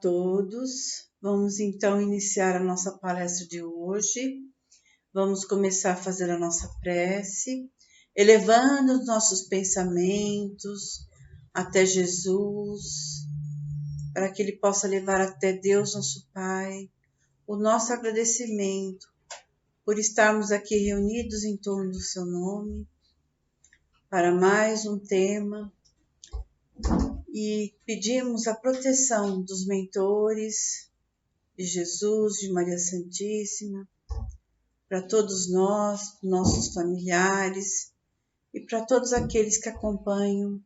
todos. Vamos então iniciar a nossa palestra de hoje. Vamos começar a fazer a nossa prece, elevando os nossos pensamentos até Jesus, para que Ele possa levar até Deus, nosso Pai, o nosso agradecimento por estarmos aqui reunidos em torno do Seu nome, para mais um tema. E pedimos a proteção dos mentores de Jesus, de Maria Santíssima, para todos nós, nossos familiares e para todos aqueles que acompanham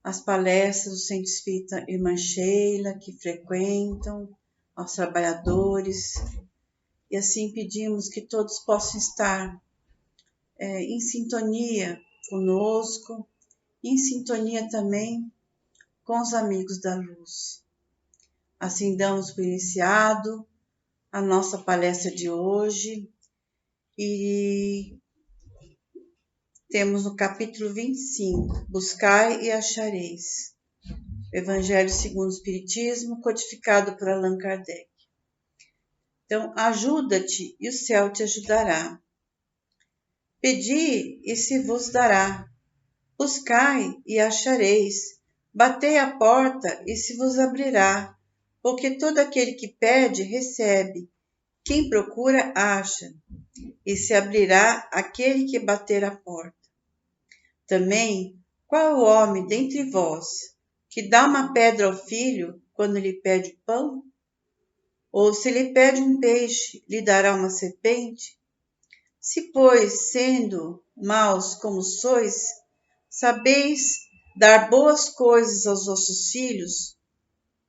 as palestras do Centro Espírita Irmã Sheila, que frequentam, aos trabalhadores. E assim pedimos que todos possam estar em sintonia conosco, em sintonia também com os amigos da luz. Assim damos por iniciado a nossa palestra de hoje e temos no capítulo 25, Buscai e Achareis, Evangelho segundo o Espiritismo, codificado por Allan Kardec. Então, ajuda-te e o céu te ajudará. Pedi e se vos dará. Buscai e achareis. Batei a porta e se vos abrirá. Porque todo aquele que pede, recebe. Quem procura, acha. E se abrirá aquele que bater a porta. Também, qual é o homem dentre vós que dá uma pedra ao filho quando lhe pede pão? Ou se lhe pede um peixe, lhe dará uma serpente? Se, pois, sendo maus como sois, sabeis dar boas coisas aos vossos filhos,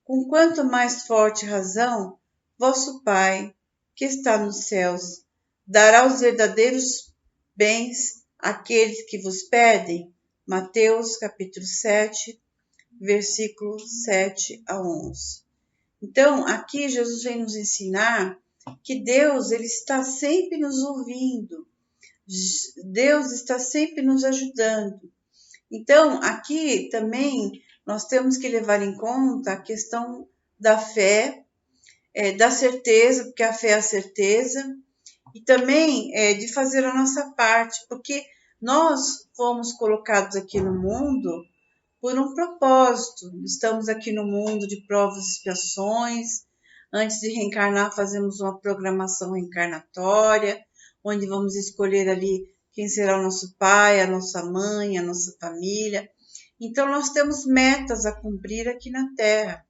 com quanto mais forte razão, vosso Pai, que está nos céus, dará os verdadeiros bens àqueles que vos pedem. Mateus, capítulo 7, versículos 7 a 11. Então, aqui Jesus vem nos ensinar que Deus, Ele está sempre nos ouvindo. Deus está sempre nos ajudando. Então, aqui também nós temos que levar em conta a questão da fé, da certeza, porque a fé é a certeza, e também de fazer a nossa parte, porque nós fomos colocados aqui no mundo por um propósito. Estamos aqui no mundo de provas e expiações. Antes de reencarnar, fazemos uma programação reencarnatória, onde vamos escolher ali quem será o nosso pai, a nossa mãe, a nossa família. Então, nós temos metas a cumprir aqui na Terra.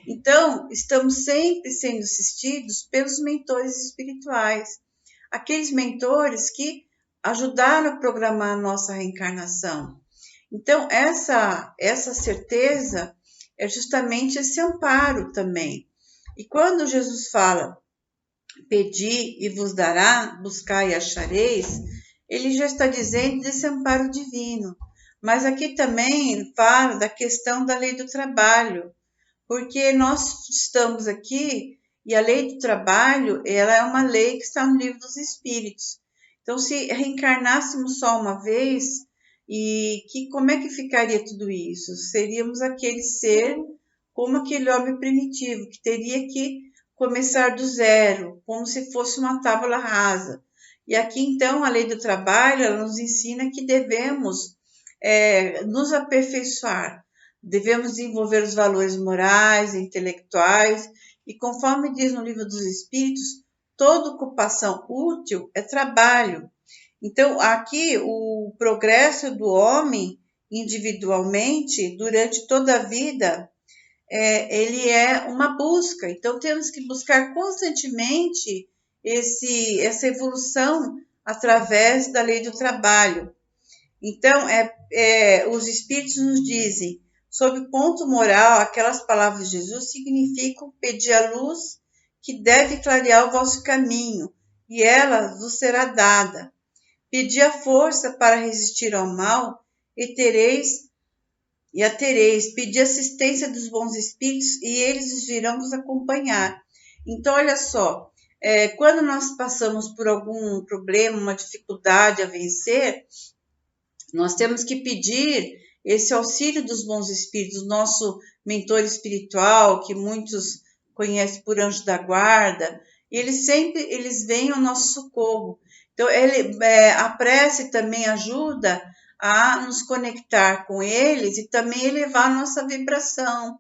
Então, estamos sempre sendo assistidos pelos mentores espirituais, aqueles mentores que ajudaram a programar a nossa reencarnação. Então, essa certeza é justamente esse amparo também. E quando Jesus fala, pedi e vos dará, buscai e achareis, ele já está dizendo desse amparo divino. Mas aqui também fala da questão da lei do trabalho, porque nós estamos aqui e a lei do trabalho, ela é uma lei que está no livro dos Espíritos. Então, se reencarnássemos só uma vez, como é que ficaria tudo isso? Seríamos aquele ser como aquele homem primitivo, que teria que começar do zero, como se fosse uma tábua rasa. E aqui, então, a lei do trabalho, ela nos ensina que devemos nos aperfeiçoar, devemos desenvolver os valores morais, intelectuais, e conforme diz no livro dos Espíritos, toda ocupação útil é trabalho. Então, aqui, o progresso do homem individualmente, durante toda a vida, ele é uma busca. Então, temos que buscar constantemente essa evolução através da lei do trabalho. Então, os Espíritos nos dizem, sob o ponto moral, aquelas palavras de Jesus significam pedir a luz que deve clarear o vosso caminho, e ela vos será dada. Pedi a força para resistir ao mal e a tereis. Pedi assistência dos bons espíritos e eles virão vos acompanhar. Então, olha só, quando nós passamos por algum problema, uma dificuldade a vencer, nós temos que pedir esse auxílio dos bons espíritos, nosso mentor espiritual, que muitos conhecem por anjo da guarda, eles vêm ao nosso socorro. Então, a prece também ajuda a nos conectar com eles e também elevar a nossa vibração,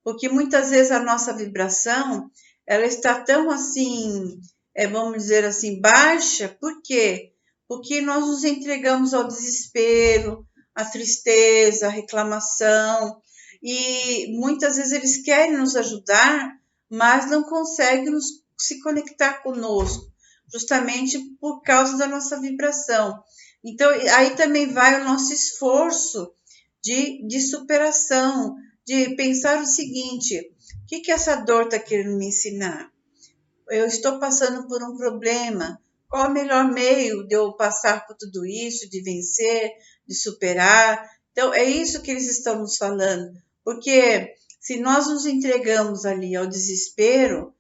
porque muitas vezes a nossa vibração, ela está tão assim, vamos dizer assim, baixa. Por quê? Porque nós nos entregamos ao desespero, à tristeza, à reclamação, e muitas vezes eles querem nos ajudar, mas não conseguem se conectar conosco, justamente por causa da nossa vibração. Então, aí também vai o nosso esforço de superação, de pensar o seguinte: o que essa dor está querendo me ensinar? Eu estou passando por um problema. Qual é o melhor meio de eu passar por tudo isso, de vencer, de superar? Então, é isso que eles estão nos falando. Porque se nós nos entregamos ali ao desespero,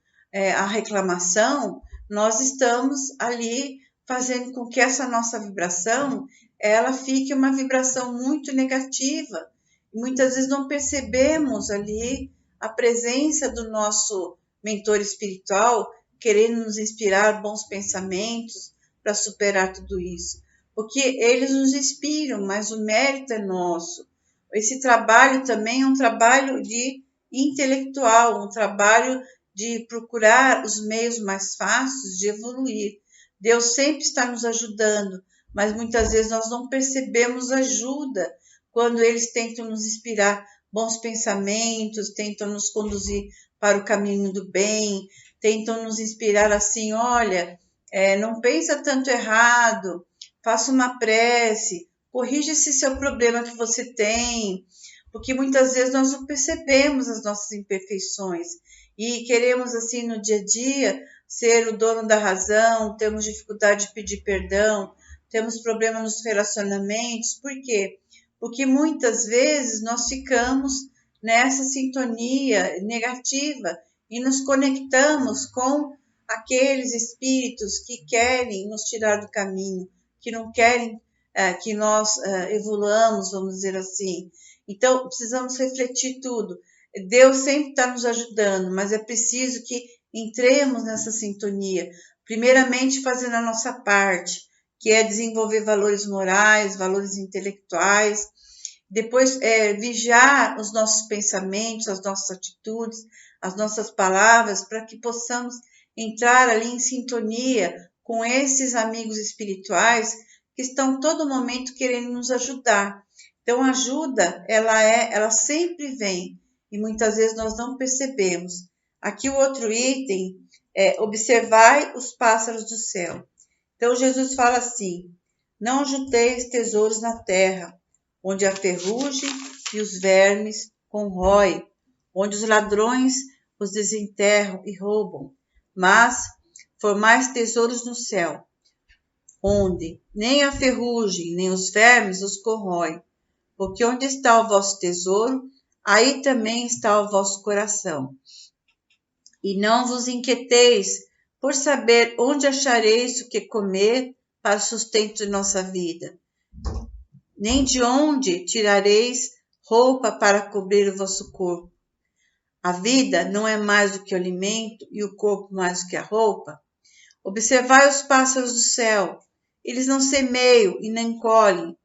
à reclamação, nós estamos ali fazendo com que essa nossa vibração, ela fique uma vibração muito negativa. Muitas vezes não percebemos ali a presença do nosso mentor espiritual, querendo nos inspirar bons pensamentos para superar tudo isso. Porque eles nos inspiram, mas o mérito é nosso. Esse trabalho também é um trabalho de intelectual, um trabalho de procurar os meios mais fáceis de evoluir. Deus sempre está nos ajudando, mas muitas vezes nós não percebemos ajuda quando eles tentam nos inspirar bons pensamentos, tentam nos conduzir para o caminho do bem, tentam nos inspirar assim: olha, não pensa tanto errado, faça uma prece, corrija esse seu problema que você tem, porque muitas vezes nós não percebemos as nossas imperfeições e queremos assim no dia a dia ser o dono da razão, temos dificuldade de pedir perdão, temos problema nos relacionamentos. Por quê? Porque muitas vezes nós ficamos nessa sintonia negativa e nos conectamos com aqueles espíritos que querem nos tirar do caminho, que não querem que nós evoluamos, vamos dizer assim. Então, precisamos refletir tudo. Deus sempre está nos ajudando, mas é preciso que entremos nessa sintonia, primeiramente fazendo a nossa parte, que é desenvolver valores morais, valores intelectuais, depois vigiar os nossos pensamentos, as nossas atitudes, as nossas palavras, para que possamos entrar ali em sintonia com esses amigos espirituais que estão todo momento querendo nos ajudar. Então, a ajuda, ela sempre vem, e muitas vezes nós não percebemos. Aqui o outro item é: observai os pássaros do céu. Então, Jesus fala assim: não junteis tesouros na terra, onde a ferrugem e os vermes corroem, onde os ladrões os desenterram e roubam, mas formais tesouros no céu, onde nem a ferrugem nem os vermes os corroem, porque onde está o vosso tesouro, aí também está o vosso coração. E não vos inquieteis por saber onde achareis o que comer para o sustento de nossa vida, nem de onde tirareis roupa para cobrir o vosso corpo. A vida não é mais do que o alimento e o corpo mais do que a roupa? Observai os pássaros do céu, eles não semeiam e nem colhem,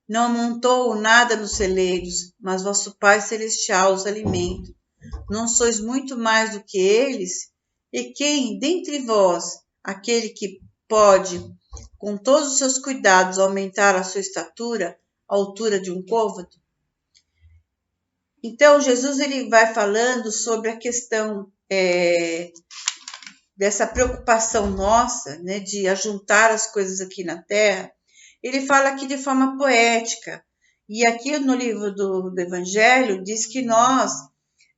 não amontoam nada nos celeiros, mas vosso Pai Celestial os alimenta. Não sois muito mais do que eles? E quem dentre vós, aquele que pode, com todos os seus cuidados, aumentar a sua estatura, a altura de um côvado? Então, Jesus ele vai falando sobre a questão dessa preocupação nossa, né, de ajuntar as coisas aqui na Terra. Ele fala aqui de forma poética. E aqui no livro do Evangelho diz que nós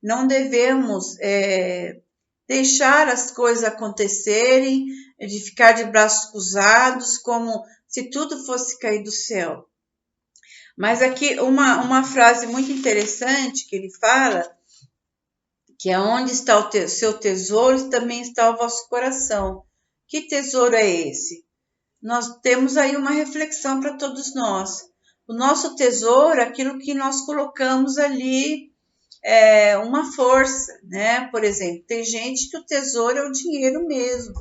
não devemos deixar as coisas acontecerem, de ficar de braços cruzados, como se tudo fosse cair do céu. Mas aqui uma frase muito interessante que ele fala, que é: onde está o seu tesouro, também está o vosso coração. Que tesouro é esse? Nós temos aí uma reflexão para todos nós. O nosso tesouro é aquilo que nós colocamos ali, uma força, né? Por exemplo, tem gente que o tesouro é o dinheiro mesmo.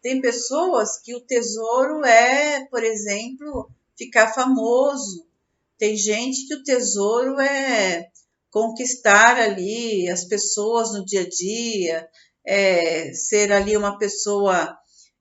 Tem pessoas que o tesouro é, por exemplo, ficar famoso. Tem gente que o tesouro é conquistar ali as pessoas no dia a dia, ser ali uma pessoa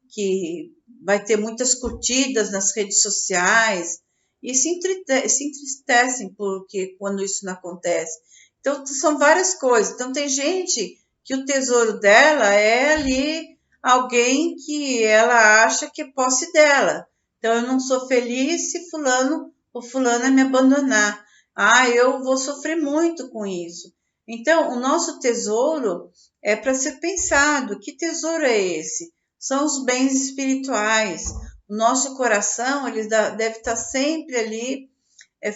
que vai ter muitas curtidas nas redes sociais e se entristecem porque quando isso não acontece. Então, são várias coisas. Então, tem gente que o tesouro dela é ali alguém que ela acha que é posse dela. Então, eu não sou feliz se fulano ou fulana me abandonar. Ah, eu vou sofrer muito com isso. Então, o nosso tesouro é para ser pensado. Que tesouro é esse? São os bens espirituais. O nosso coração ele deve estar sempre ali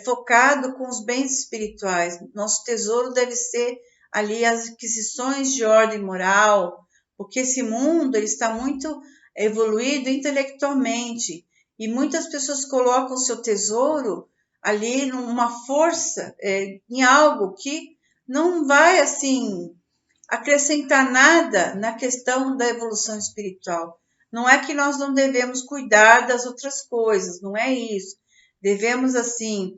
focado com os bens espirituais. Nosso tesouro deve ser ali as aquisições de ordem moral, porque esse mundo ele está muito evoluído intelectualmente e muitas pessoas colocam o seu tesouro ali numa força, em algo que não vai assim acrescentar nada na questão da evolução espiritual. Não é que nós não devemos cuidar das outras coisas, não é isso. Devemos, assim,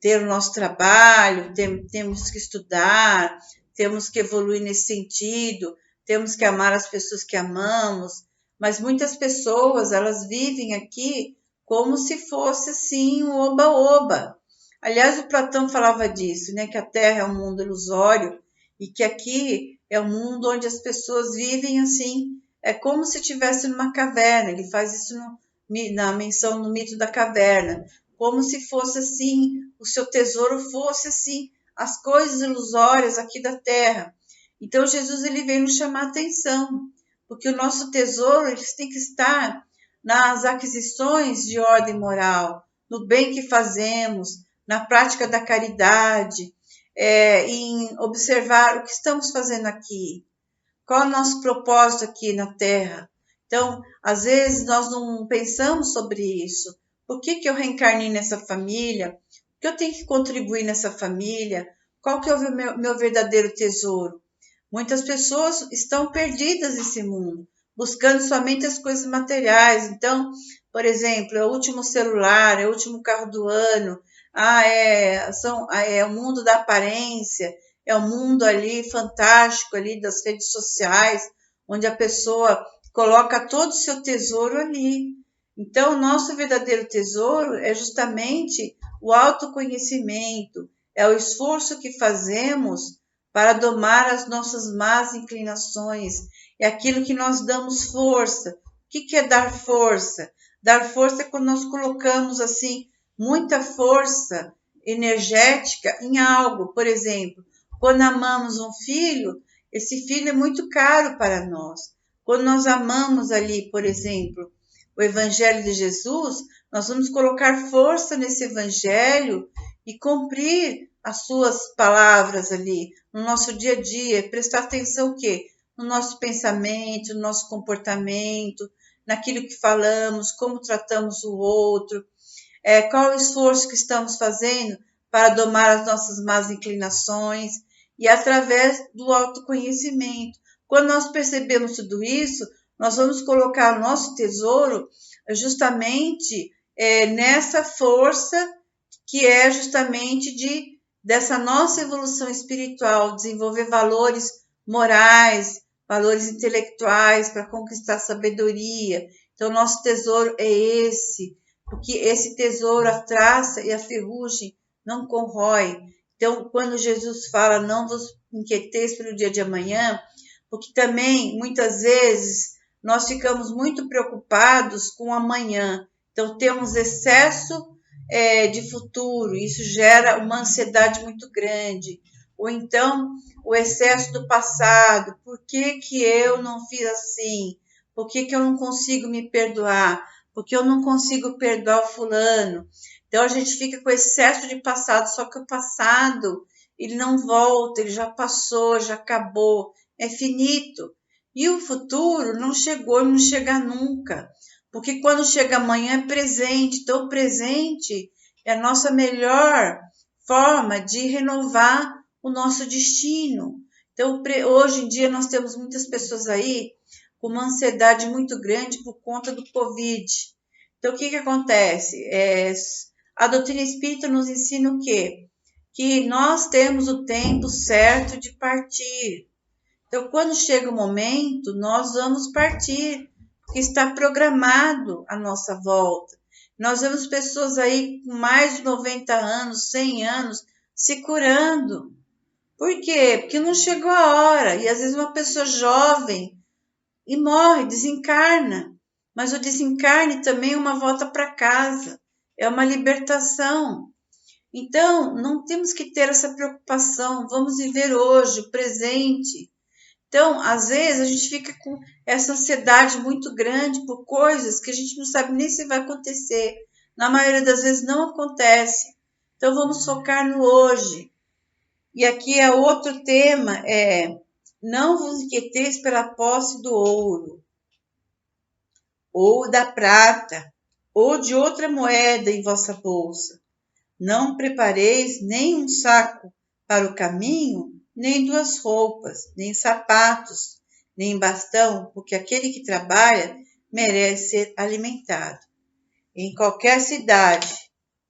ter o nosso trabalho, temos que estudar, temos que evoluir nesse sentido, temos que amar as pessoas que amamos, mas muitas pessoas, elas vivem aqui como se fosse, assim, um oba-oba. Aliás, o Platão falava disso, né, que a Terra é um mundo ilusório, e que aqui é um mundo onde as pessoas vivem assim, é como se estivesse numa caverna. Ele faz isso na menção no mito da caverna, como se fosse assim, o seu tesouro fosse assim, as coisas ilusórias aqui da terra. Então Jesus ele vem nos chamar a atenção, porque o nosso tesouro ele tem que estar nas aquisições de ordem moral, no bem que fazemos, na prática da caridade, em observar o que estamos fazendo aqui, qual é o nosso propósito aqui na Terra. Então, às vezes nós não pensamos sobre isso. Por que eu reencarnei nessa família? O que eu tenho que contribuir nessa família? Qual que é o meu verdadeiro tesouro? Muitas pessoas estão perdidas nesse mundo, buscando somente as coisas materiais. Então, por exemplo, é o último celular, é o último carro do ano, é o mundo da aparência, é o mundo ali fantástico ali das redes sociais, onde a pessoa coloca todo o seu tesouro ali. Então, o nosso verdadeiro tesouro é justamente o autoconhecimento, é o esforço que fazemos para domar as nossas más inclinações, é aquilo que nós damos força. O que é dar força? Dar força é quando nós colocamos assim muita força energética em algo. Por exemplo, quando amamos um filho, esse filho é muito caro para nós. Quando nós amamos ali, por exemplo, o Evangelho de Jesus, nós vamos colocar força nesse Evangelho e cumprir as suas palavras ali no nosso dia a dia, prestar atenção o quê? No nosso pensamento, no nosso comportamento, naquilo que falamos, como tratamos o outro, qual o esforço que estamos fazendo para domar as nossas más inclinações e através do autoconhecimento. Quando nós percebemos tudo isso, nós vamos colocar o nosso tesouro justamente nessa força que é justamente dessa nossa evolução espiritual, desenvolver valores morais, valores intelectuais para conquistar sabedoria. Então, nosso tesouro é esse, porque esse tesouro, a traça e a ferrugem não corrói. Então, quando Jesus fala, não vos inquieteis pelo dia de amanhã, porque também, muitas vezes, nós ficamos muito preocupados com o amanhã. Então, temos excesso de futuro, isso gera uma ansiedade muito grande. Ou então, o excesso do passado. Por que eu não fiz assim? Por que eu não consigo me perdoar? Porque eu não consigo perdoar o fulano. Então a gente fica com excesso de passado, só que o passado ele não volta, ele já passou, já acabou, é finito. E o futuro não chegou e não chega nunca, porque quando chega amanhã é presente. Então o presente é a nossa melhor forma de renovar o nosso destino. Então, hoje em dia, nós temos muitas pessoas aí com uma ansiedade muito grande por conta do Covid. Então, o que acontece? A doutrina espírita nos ensina o quê? Que nós temos o tempo certo de partir. Então, quando chega o momento, nós vamos partir, porque está programado a nossa volta. Nós vemos pessoas aí com mais de 90 anos, 100 anos, se curando. Por quê? Porque não chegou a hora. E às vezes uma pessoa jovem e morre, desencarna. Mas o desencarne também é uma volta para casa, é uma libertação. Então, não temos que ter essa preocupação. Vamos viver hoje, o presente. Então, às vezes, a gente fica com essa ansiedade muito grande por coisas que a gente não sabe nem se vai acontecer. Na maioria das vezes não acontece. Então, vamos focar no hoje. E aqui é outro tema, não vos inquieteis pela posse do ouro, ou da prata, ou de outra moeda em vossa bolsa. Não prepareis nem um saco para o caminho, nem 2 roupas, nem sapatos, nem bastão, porque aquele que trabalha merece ser alimentado. Em qualquer cidade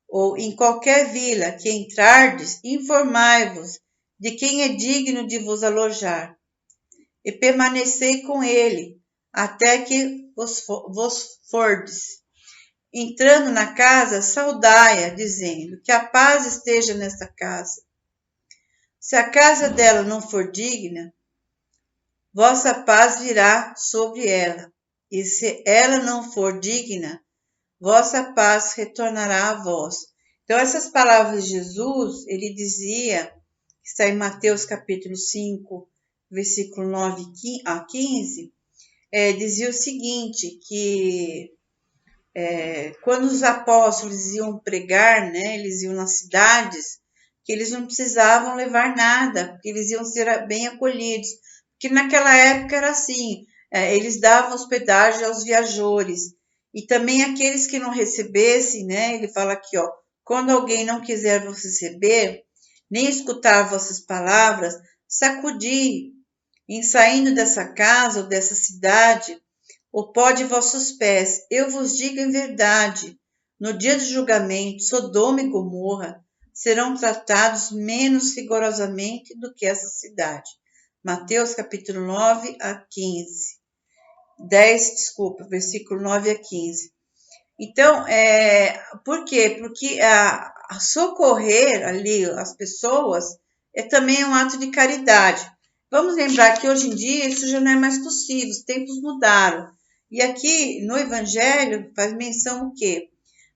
ou em qualquer vila que entrardes, informai-vos de quem é digno de vos alojar, e permanecei com ele até que vos fordes. Entrando na casa, saudai-a, dizendo que a paz esteja nesta casa. Se a casa dela não for digna, vossa paz virá sobre ela. E se ela não for digna, vossa paz retornará a vós. Então, essas palavras de Jesus, ele dizia, que está em Mateus capítulo 5, versículo 9 a 15, dizia o seguinte, que quando os apóstolos iam pregar, né, eles iam nas cidades, que eles não precisavam levar nada, porque eles iam ser bem acolhidos. Porque naquela época era assim, eles davam hospedagem aos viajores. E também aqueles que não recebessem, né, ele fala aqui, ó, quando alguém não quiser vos receber, nem escutar vossas palavras, sacudi, em saindo dessa casa ou dessa cidade, o pó de vossos pés. Eu vos digo em verdade, no dia do julgamento, Sodoma e Gomorra serão tratados menos rigorosamente do que essa cidade. Mateus capítulo 9 a 15. Versículo 9 a 15. Então, por quê? Porque a socorrer ali as pessoas é também um ato de caridade. Vamos lembrar que hoje em dia isso já não é mais possível, os tempos mudaram. E aqui no Evangelho faz menção o quê?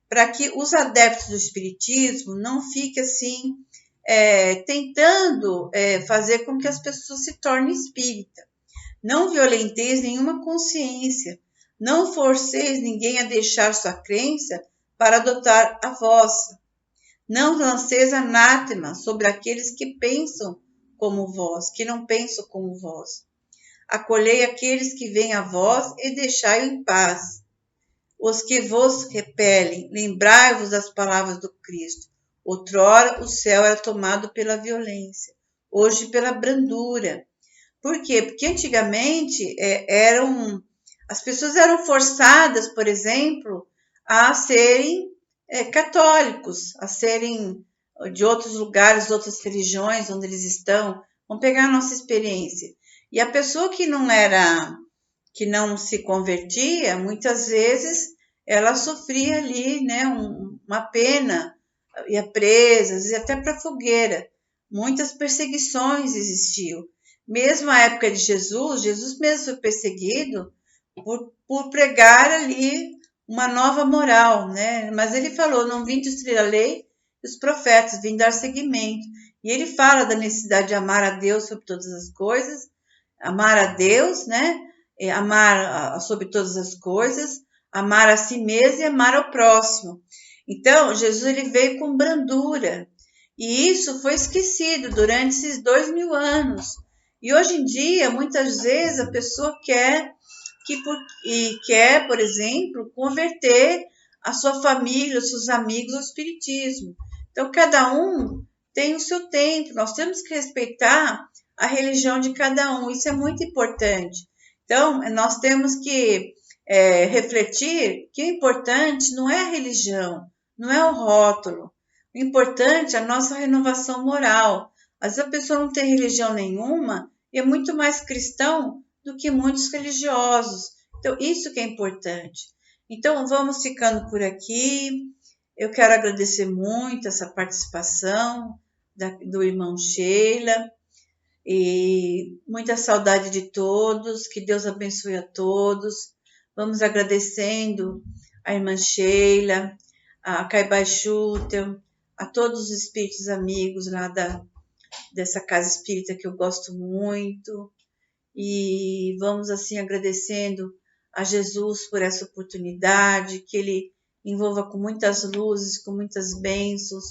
Para que os adeptos do Espiritismo não fiquem assim, tentando fazer com que as pessoas se tornem espírita. Não violenteis nenhuma consciência, não forceis ninguém a deixar sua crença para adotar a vossa. Não lanceis anátema sobre aqueles que pensam como vós, que não pensam como vós. Acolhei aqueles que vêm a vós e deixai-o em paz. Os que vos repelem, lembrai-vos das palavras do Cristo. Outrora o céu era tomado pela violência, hoje pela brandura. Por quê? Porque antigamente as pessoas eram forçadas, por exemplo, a serem católicos, a serem de outros lugares, outras religiões onde eles estão. Vamos pegar a nossa experiência. E a pessoa que não se convertia, muitas vezes ela sofria ali, né, uma pena, ia presa, às vezes até para fogueira. Muitas perseguições existiam. Mesmo na época de Jesus mesmo foi perseguido por pregar ali uma nova moral, né? Mas ele falou, não vim destruir a lei e os profetas, vim dar seguimento. E ele fala da necessidade de amar a Deus sobre todas as coisas, amar a Deus, né? Amar sobre todas as coisas, amar a si mesmo e amar ao próximo. Então, Jesus ele veio com brandura. E isso foi esquecido durante esses 2000 anos. E hoje em dia, muitas vezes, a pessoa quer, por exemplo, converter a sua família, os seus amigos ao espiritismo. Então, cada um tem o seu tempo, nós temos que respeitar a religião de cada um, isso é muito importante. Então, nós temos que refletir que o importante não é a religião, não é o rótulo, o importante é a nossa renovação moral. Às vezes a pessoa não tem religião nenhuma e é muito mais cristão do que muitos religiosos. Então, isso que é importante. Então, vamos ficando por aqui. Eu quero agradecer muito essa participação do irmão Sheila e muita saudade de todos. Que Deus abençoe a todos. Vamos agradecendo a irmã Sheila, a Caibai Schutel, a todos os espíritos amigos lá dessa casa espírita que eu gosto muito. E vamos assim agradecendo a Jesus por essa oportunidade, que Ele envolva com muitas luzes, com muitas bênçãos,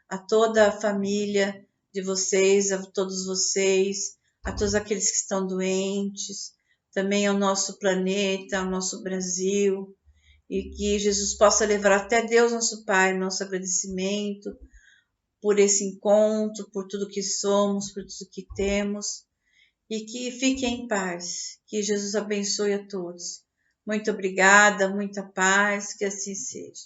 a toda a família de vocês, a todos vocês, a todos aqueles que estão doentes, também ao nosso planeta, ao nosso Brasil, e que Jesus possa levar até Deus, nosso Pai, nosso agradecimento por esse encontro, por tudo que somos, por tudo que temos, e que fiquem em paz. Que Jesus abençoe a todos. Muito obrigada, muita paz, que assim seja.